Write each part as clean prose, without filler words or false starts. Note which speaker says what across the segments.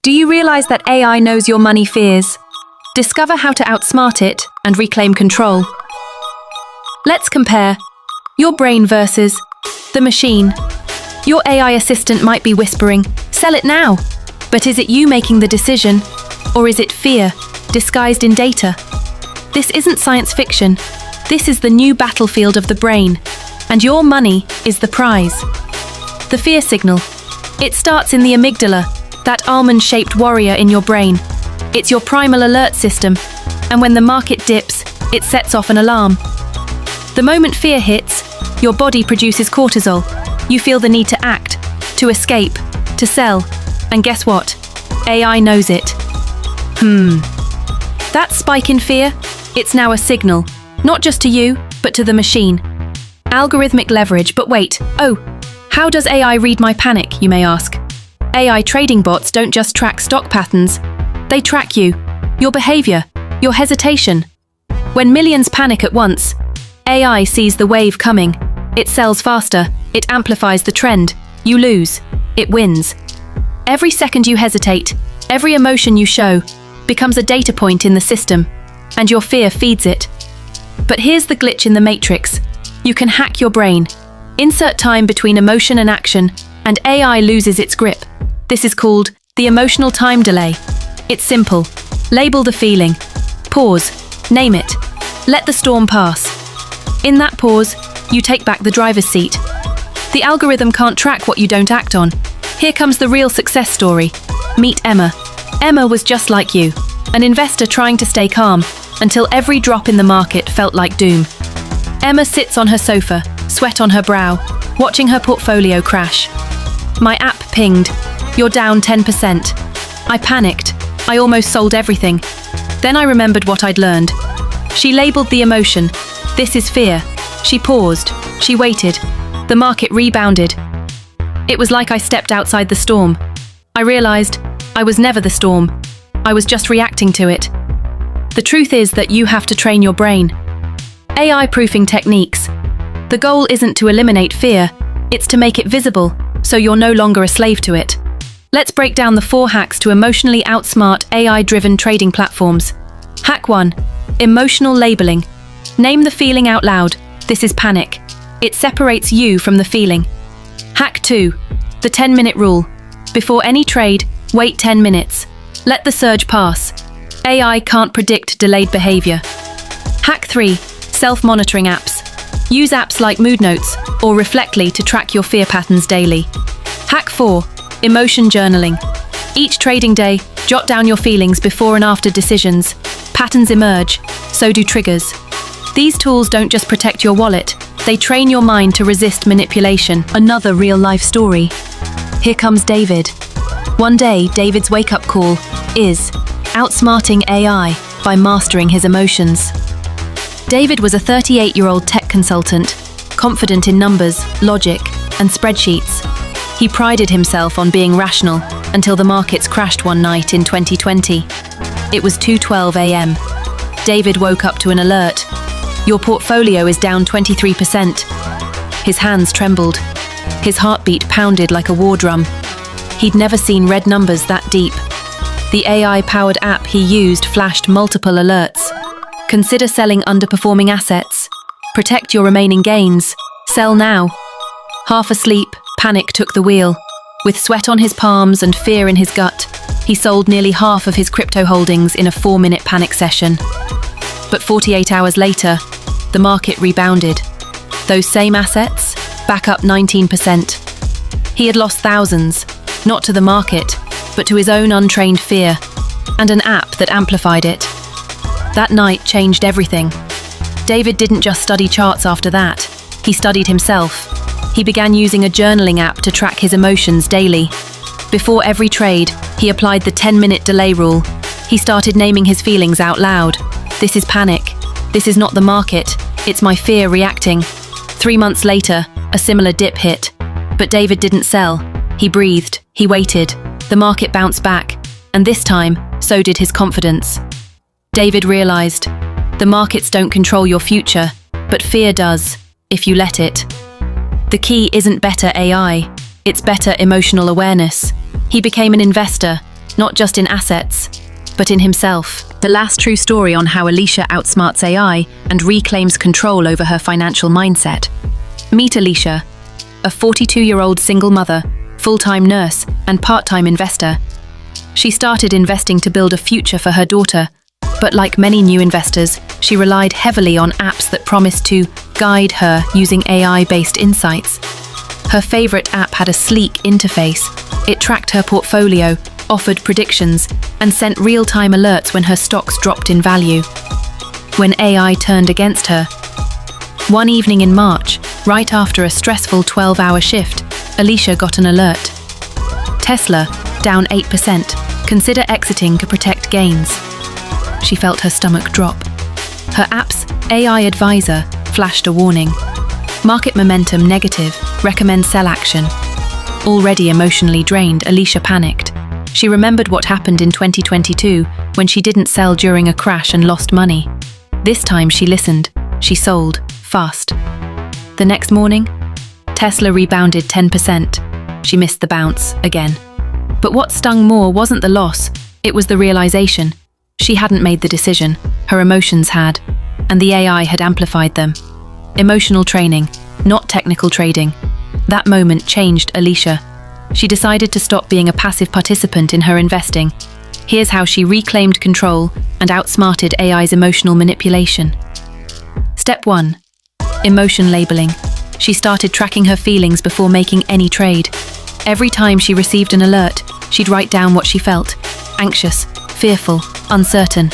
Speaker 1: Do you realize that AI knows your money fears? Discover how to outsmart it and reclaim control. Let's compare your brain versus the machine. Your AI assistant might be whispering, "Sell it now." But is it you making the decision? Or is it fear, disguised in data? This isn't science fiction. This is the new battlefield of the brain. And your money is the prize. The fear signal. It starts in the amygdala, that almond-shaped warrior in your brain. It's your primal alert system, and when the market dips, it sets off an alarm. The moment fear hits, your body produces cortisol. You feel the need to act, to escape, to sell. And guess what? AI knows it. That spike in fear, it's now a signal, not just to you, but to the machine. Algorithmic leverage, but wait, how does AI read my panic, you may ask? AI trading bots don't just track stock patterns, they track you, your behavior, your hesitation. When millions panic at once, AI sees the wave coming. It sells faster, it amplifies the trend. You lose, it wins. Every second you hesitate, every emotion you show, becomes a data point in the system, and your fear feeds it. But here's the glitch in the matrix. You can hack your brain. Insert time between emotion and action, and AI loses its grip. This is called the emotional time delay. It's simple. Label the feeling. Pause. Name it. Let the storm pass. In that pause, you take back the driver's seat. The algorithm can't track what you don't act on. Here comes the real success story. Meet Emma. Emma was just like you, an investor trying to stay calm until every drop in the market felt like doom. Emma sits on her sofa, sweat on her brow, watching her portfolio crash. My app pinged. "You're down 10%. I panicked. I almost sold everything. Then I remembered what I'd learned. She labeled the emotion. This is fear. She paused. She waited. The market rebounded. It was like I stepped outside the storm. I realized I was never the storm. I was just reacting to it. The truth is that you have to train your brain. AI proofing techniques. The goal isn't to eliminate fear, it's to make it visible, so you're no longer a slave to it. Let's break down the 4 hacks to emotionally outsmart AI-driven trading platforms. Hack 1. Emotional labeling. Name the feeling out loud. This is panic. It separates you from the feeling. Hack 2. The 10-minute rule. Before any trade, wait 10 minutes. Let the surge pass. AI can't predict delayed behavior. Hack 3. Self-monitoring apps. Use apps like Mood Notes or Reflectly to track your fear patterns daily. Hack 4. Emotion journaling. Each trading day, jot down your feelings before and after decisions. Patterns emerge, so do triggers. These tools don't just protect your wallet, they train your mind to resist manipulation. Another real-life story. Here comes David. One day, David's wake-up call is outsmarting AI by mastering his emotions. David was a 38-year-old tech consultant, confident in numbers, logic, and spreadsheets. He prided himself on being rational until the markets crashed one night in 2020. It was 2:12 a.m. David woke up to an alert. Your portfolio is down 23%. His hands trembled. His heartbeat pounded like a war drum. He'd never seen red numbers that deep. The AI-powered app he used flashed multiple alerts. Consider selling underperforming assets. Protect your remaining gains. Sell now. Half asleep, panic took the wheel. With sweat on his palms and fear in his gut, he sold nearly half of his crypto holdings in a 4-minute panic session. But 48 hours later, the market rebounded. Those same assets, back up 19%. He had lost thousands, not to the market, but to his own untrained fear, and an app that amplified it. That night changed everything. David didn't just study charts after that, he studied himself. He began using a journaling app to track his emotions daily. Before every trade, he applied the 10-minute delay rule. He started naming his feelings out loud. This is panic. This is not the market. It's my fear reacting. 3 months later, a similar dip hit. But David didn't sell. He breathed. He waited. The market bounced back. And this time, so did his confidence. David realized, the markets don't control your future, but fear does, if you let it. The key isn't better AI. It's better emotional awareness. He became an investor, not just in assets, but in himself. The last true story on how Alicia outsmarts AI and reclaims control over her financial mindset. Meet Alicia, a 42-year-old single mother, full-time nurse, and part-time investor. She started investing to build a future for her daughter, but like many new investors, she relied heavily on apps that promised to guide her using AI-based insights. Her favorite app had a sleek interface. It tracked her portfolio, offered predictions, and sent real-time alerts when her stocks dropped in value. When AI turned against her, one evening in March, right after a stressful 12-hour shift, Alicia got an alert. Tesla, down 8%. Consider exiting to protect gains. She felt her stomach drop. Her app's AI advisor flashed a warning. Market momentum negative, recommend sell action. Already emotionally drained, Alicia panicked. She remembered what happened in 2022 when she didn't sell during a crash and lost money. This time she listened. She sold, fast. The next morning, Tesla rebounded 10%. She missed the bounce again. But what stung more wasn't the loss, it was the realization. She hadn't made the decision, her emotions had, and the AI had amplified them. Emotional training, not technical trading. That moment changed Alicia. She decided to stop being a passive participant in her investing. Here's how she reclaimed control and outsmarted AI's emotional manipulation. Step 1. Emotion labeling. She started tracking her feelings before making any trade. Every time she received an alert, she'd write down what she felt: anxious, fearful, uncertain.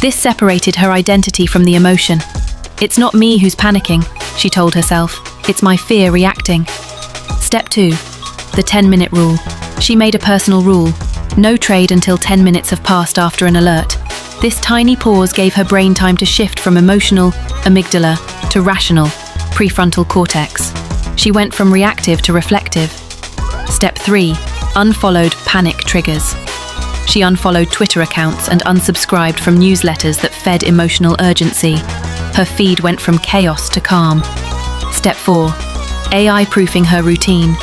Speaker 1: This separated her identity from the emotion. It's not me who's panicking, she told herself. It's my fear reacting. Step 2. The 10-minute rule. She made a personal rule. No trade until 10 minutes have passed after an alert. This tiny pause gave her brain time to shift from emotional, amygdala, to rational, prefrontal cortex. She went from reactive to reflective. Step 3. Unfollowed panic triggers. She unfollowed Twitter accounts and unsubscribed from newsletters that fed emotional urgency. Her feed went from chaos to calm. Step 4. AI proofing her routine.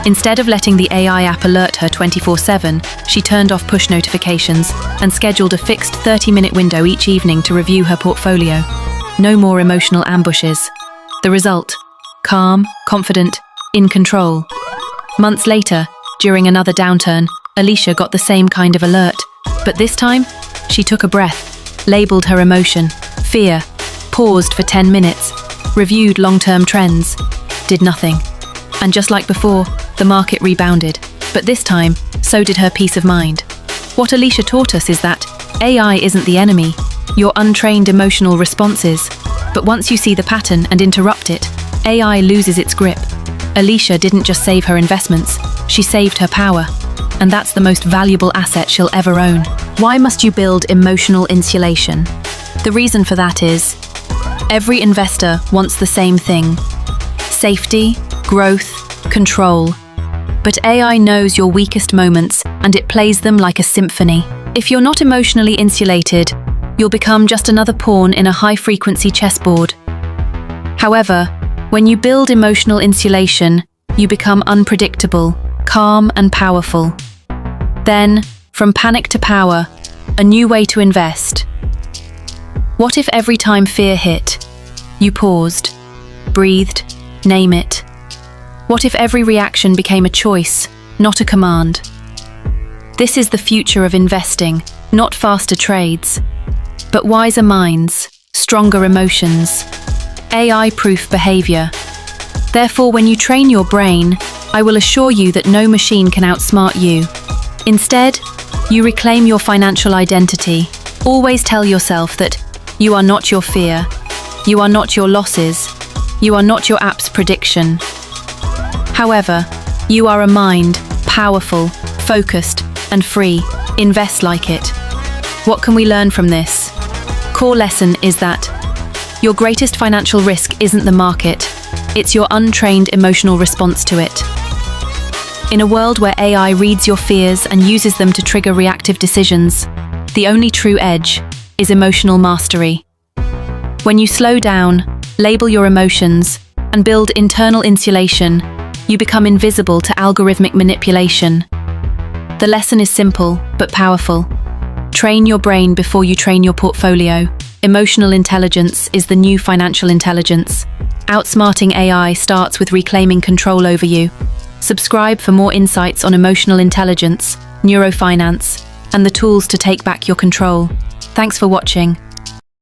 Speaker 1: Instead of letting the AI app alert her 24/7, she turned off push notifications and scheduled a fixed 30-minute window each evening to review her portfolio. No more emotional ambushes. The result: calm, confident, in control. Months later, during another downturn, Alicia got the same kind of alert, but this time, she took a breath, labeled her emotion, fear, paused for 10 minutes, reviewed long-term trends, did nothing. And just like before, the market rebounded, but this time, so did her peace of mind. What Alicia taught us is that AI isn't the enemy, your untrained emotional responses. But once you see the pattern and interrupt it, AI loses its grip. Alicia didn't just save her investments, she saved her power. And that's the most valuable asset she'll ever own. Why must you build emotional insulation? The reason for that is, every investor wants the same thing: safety, growth, control. But AI knows your weakest moments and it plays them like a symphony. If you're not emotionally insulated, you'll become just another pawn in a high-frequency chessboard. However, when you build emotional insulation, you become unpredictable, calm and powerful. Then, from panic to power, a new way to invest. What if every time fear hit, you paused, breathed, name it? What if every reaction became a choice, not a command? This is the future of investing, not faster trades, but wiser minds, stronger emotions, AI-proof behavior. Therefore, when you train your brain, I will assure you that no machine can outsmart you. Instead, you reclaim your financial identity. Always tell yourself that you are not your fear, you are not your losses, you are not your app's prediction. However, you are a mind, powerful, focused, and free. Invest like it. What can we learn from this? Core lesson is that your greatest financial risk isn't the market, it's your untrained emotional response to it. In a world where AI reads your fears and uses them to trigger reactive decisions, the only true edge is emotional mastery. When you slow down, label your emotions, and build internal insulation, you become invisible to algorithmic manipulation. The lesson is simple, but powerful. Train your brain before you train your portfolio. Emotional intelligence is the new financial intelligence. Outsmarting AI starts with reclaiming control over you. Subscribe for more insights on emotional intelligence, neurofinance, and the tools to take back your control. Thanks for watching.